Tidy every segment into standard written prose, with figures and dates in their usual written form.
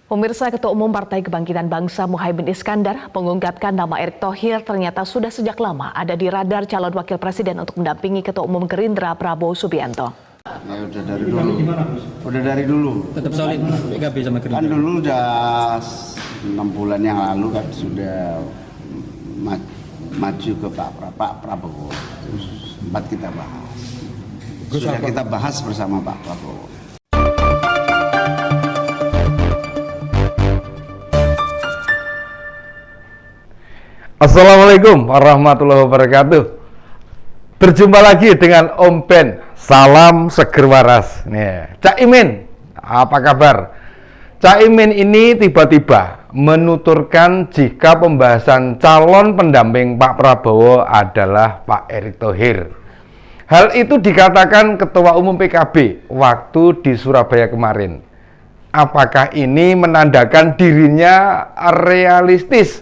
Pemirsa, Ketua Umum Partai Kebangkitan Bangsa Muhaimin Iskandar mengungkapkan nama Erick Thohir ternyata sudah sejak lama ada di radar calon wakil presiden untuk mendampingi Ketua Umum Gerindra Prabowo Subianto. Ya udah dari dulu. Udah dari dulu. Tetap solid PKB sama Gerindra. Kan dulu udah 6 bulan yang lalu kan sudah maju ke Pak Prabowo. Sempat kita bahas. Sudah kita bahas bersama Pak Prabowo. Assalamualaikum warahmatullahi wabarakatuh. Berjumpa lagi dengan Om Ben. Salam seger waras. Nih, Cak Imin, apa kabar? Cak Imin ini tiba-tiba menuturkan jika pembahasan calon pendamping Pak Prabowo adalah Pak Erick Thohir. Hal itu dikatakan Ketua Umum PKB waktu di Surabaya kemarin. Apakah ini menandakan dirinya realistis?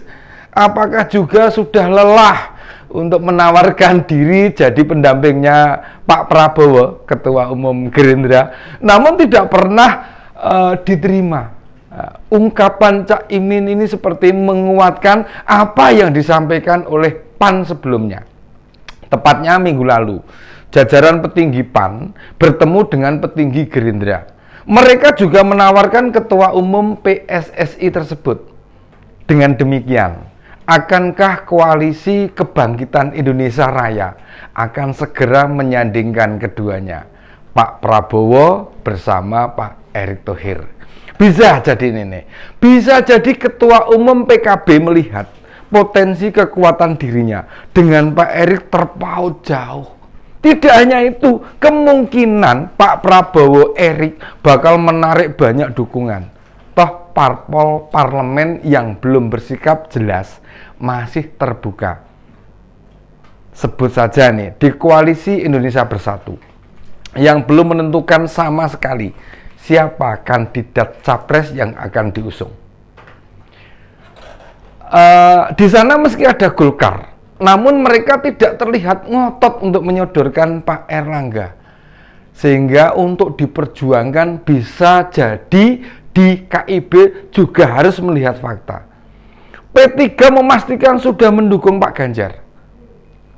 Apakah juga sudah lelah untuk menawarkan diri jadi pendampingnya Pak Prabowo, Ketua Umum Gerindra, namun tidak pernah diterima. Ungkapan Cak Imin ini seperti menguatkan apa yang disampaikan oleh PAN sebelumnya. Tepatnya minggu lalu, jajaran petinggi PAN bertemu dengan petinggi Gerindra. Mereka juga menawarkan Ketua Umum PSSI tersebut. Dengan demikian, akankah koalisi kebangkitan Indonesia Raya akan segera menyandingkan keduanya, Pak Prabowo bersama Pak Erick Thohir? Bisa jadi ini, bisa jadi Ketua Umum PKB melihat potensi kekuatan dirinya dengan Pak Erick terpaut jauh. Tidak hanya itu, kemungkinan Pak Prabowo Erick bakal menarik banyak dukungan. Toh parpol parlemen yang belum bersikap jelas masih terbuka. Sebut saja nih, di koalisi Indonesia Bersatu yang belum menentukan sama sekali siapa kandidat capres yang akan diusung. Di sana meski ada Golkar, namun mereka tidak terlihat ngotot untuk menyodorkan Pak Erlangga, sehingga untuk diperjuangkan bisa jadi di KIB juga harus melihat fakta. P3 memastikan sudah mendukung Pak Ganjar.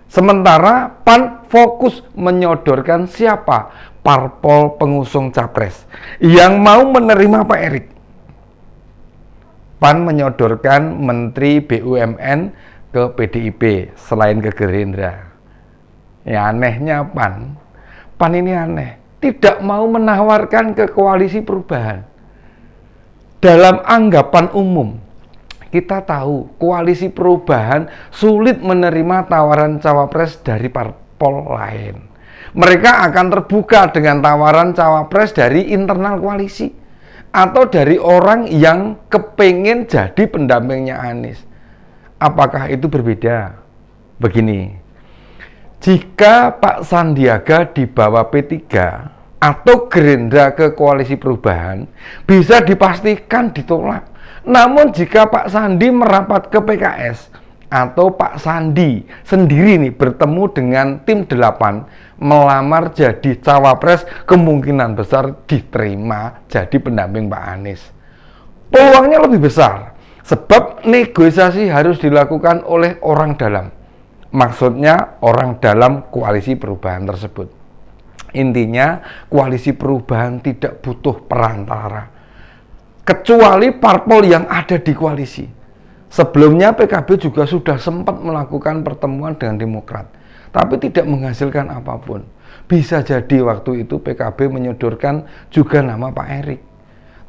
Sementara PAN fokus menyodorkan siapa parpol pengusung capres yang mau menerima Pak Erick. PAN menyodorkan Menteri BUMN ke PDIP selain ke Gerindra. Ya anehnya PAN ini aneh. Tidak mau menawarkan ke koalisi perubahan. Dalam anggapan umum, kita tahu koalisi perubahan sulit menerima tawaran cawapres dari parpol lain. Mereka akan terbuka dengan tawaran cawapres dari internal koalisi atau dari orang yang kepengen jadi pendampingnya Anies. Apakah itu berbeda? Begini, jika Pak Sandiaga dibawa P3 atau Gerindra ke koalisi perubahan, bisa dipastikan ditolak. Namun jika Pak Sandi merapat ke PKS atau Pak Sandi sendiri nih bertemu dengan tim 8 melamar jadi cawapres, kemungkinan besar diterima jadi pendamping Pak Anies. Peluangnya lebih besar sebab negosiasi harus dilakukan oleh orang dalam. Maksudnya orang dalam koalisi perubahan tersebut. Intinya koalisi perubahan tidak butuh perantara kecuali parpol yang ada di koalisi. Sebelumnya PKB juga sudah sempat melakukan pertemuan dengan Demokrat, tapi tidak menghasilkan apapun. Bisa jadi waktu itu PKB menyodorkan juga nama Pak Erick,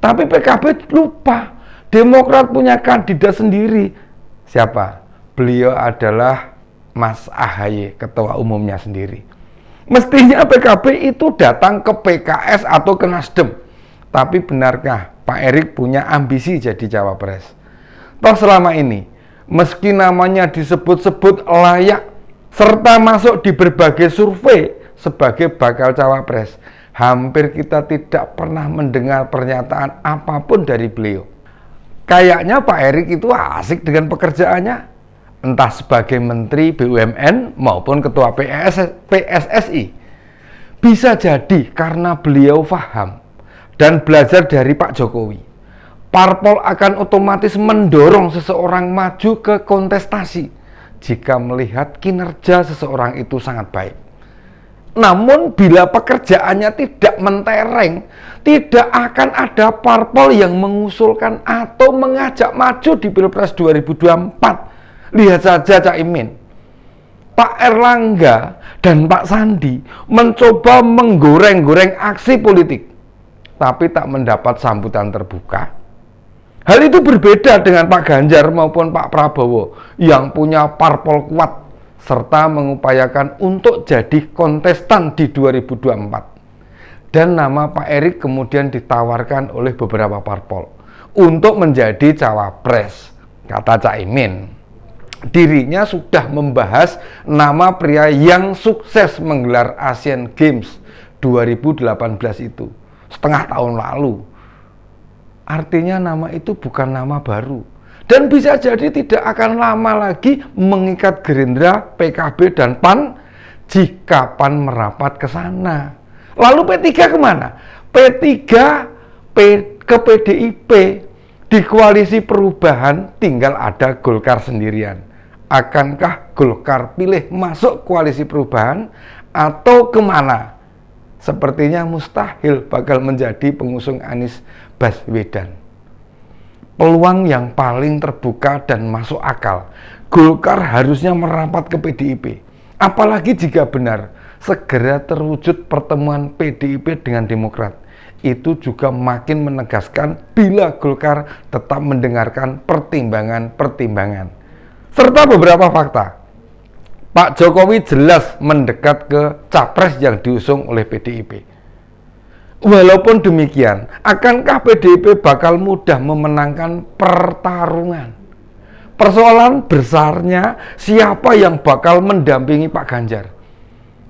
tapi PKB lupa Demokrat punya kandidat sendiri. Siapa? Beliau adalah Mas AHY, ketua umumnya sendiri. Mestinya PKB itu datang ke PKS atau ke Nasdem. Tapi benarkah Pak Erick punya ambisi jadi cawapres? Toh selama ini, meski namanya disebut-sebut layak serta masuk di berbagai survei sebagai bakal cawapres, hampir kita tidak pernah mendengar pernyataan apapun dari beliau. Kayaknya Pak Erick itu asik dengan pekerjaannya, entah sebagai Menteri BUMN maupun Ketua PSSI. Bisa jadi karena beliau paham dan belajar dari Pak Jokowi. Parpol akan otomatis mendorong seseorang maju ke kontestasi jika melihat kinerja seseorang itu sangat baik. Namun bila pekerjaannya tidak mentereng, tidak akan ada parpol yang mengusulkan atau mengajak maju di Pilpres 2024. Lihat saja Cak Imin, Pak Erlangga dan Pak Sandi mencoba menggoreng-goreng aksi politik, tapi tak mendapat sambutan terbuka. Hal itu berbeda dengan Pak Ganjar maupun Pak Prabowo yang punya parpol kuat serta mengupayakan untuk jadi kontestan di 2024. Dan nama Pak Erik kemudian ditawarkan oleh beberapa parpol untuk menjadi cawapres. Kata Cak Imin, dirinya sudah membahas nama pria yang sukses menggelar Asian Games 2018 itu setengah tahun lalu. Artinya nama itu bukan nama baru dan bisa jadi tidak akan lama lagi mengikat Gerindra, PKB, dan PAN jika PAN merapat ke sana. Lalu P3 kemana? P3 ke PDIP. Di koalisi perubahan tinggal ada Golkar sendirian. Akankah Golkar pilih masuk koalisi perubahan atau kemana? Sepertinya mustahil bakal menjadi pengusung Anies Baswedan. Peluang yang paling terbuka dan masuk akal, Golkar harusnya merapat ke PDIP. Apalagi jika benar segera terwujud pertemuan PDIP dengan Demokrat. Itu juga makin menegaskan bila Golkar tetap mendengarkan pertimbangan-pertimbangan. Serta beberapa fakta. Pak Jokowi jelas mendekat ke capres yang diusung oleh PDIP. Walaupun demikian, akankah PDIP bakal mudah memenangkan pertarungan? Persoalan besarnya siapa yang bakal mendampingi Pak Ganjar.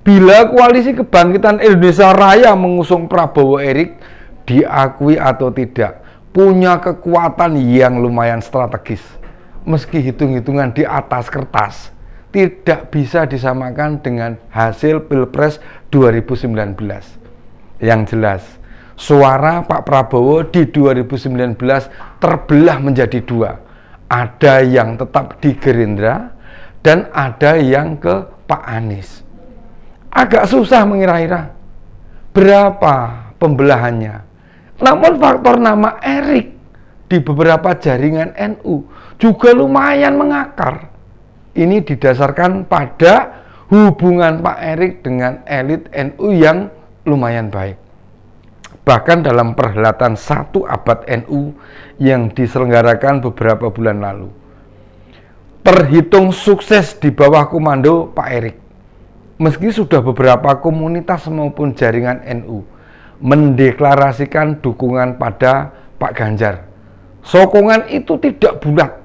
Bila koalisi kebangkitan Indonesia Raya mengusung Prabowo Erik, diakui atau tidak, punya kekuatan yang lumayan strategis. Meski hitung-hitungan di atas kertas tidak bisa disamakan dengan hasil Pilpres 2019. Yang jelas, suara Pak Prabowo di 2019 terbelah menjadi dua. Ada yang tetap di Gerindra dan ada yang ke Pak Anies. Agak susah mengira-ira berapa pembelahannya. Namun faktor nama Erik di beberapa jaringan NU juga lumayan mengakar. Ini didasarkan pada hubungan Pak Erik dengan elit NU yang lumayan baik. Bahkan dalam perhelatan 1 abad NU yang diselenggarakan beberapa bulan lalu, terhitung sukses di bawah komando Pak Erik. Meski sudah beberapa komunitas maupun jaringan NU mendeklarasikan dukungan pada Pak Ganjar, sokongan itu tidak bulat.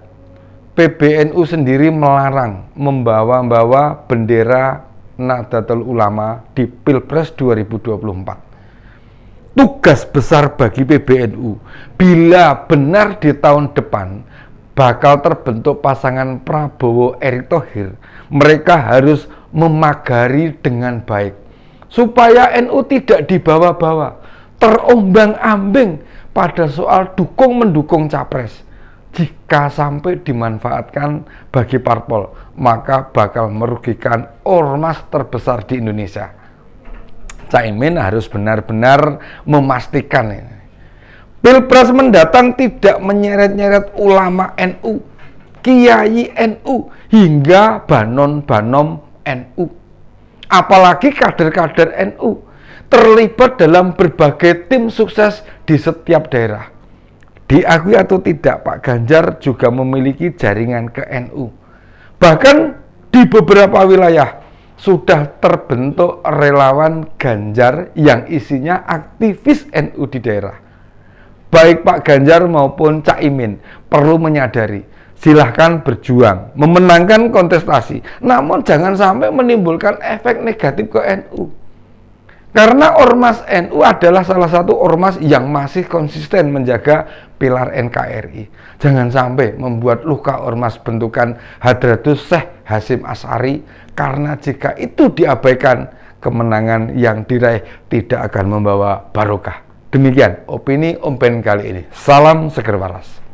PBNU sendiri melarang membawa-bawa bendera Nahdlatul Ulama di Pilpres 2024. Tugas besar bagi PBNU bila benar di tahun depan bakal terbentuk pasangan Prabowo Erick Thohir, mereka harus memagari dengan baik supaya NU tidak dibawa-bawa, terombang-ambing pada soal dukung-mendukung capres. Jika sampai dimanfaatkan bagi parpol, maka bakal merugikan ormas terbesar di Indonesia. Cak Imin harus benar-benar memastikan ini. Pilpres mendatang tidak menyeret-nyeret ulama NU, kiai NU, hingga banon-banom NU. Apalagi kader-kader NU terlibat dalam berbagai tim sukses di setiap daerah. Diakui atau tidak, Pak Ganjar juga memiliki jaringan ke NU. Bahkan di beberapa wilayah sudah terbentuk relawan Ganjar yang isinya aktivis NU di daerah. Baik Pak Ganjar maupun Cak Imin perlu menyadari, silahkan berjuang, memenangkan kontestasi, namun jangan sampai menimbulkan efek negatif ke NU. Karena ormas NU adalah salah satu ormas yang masih konsisten menjaga pilar NKRI. Jangan sampai membuat luka ormas bentukan Hadratus Syekh Hasyim Asy'ari, karena jika itu diabaikan, kemenangan yang diraih tidak akan membawa barokah. Demikian opini Om Ben kali ini. Salam seger waras.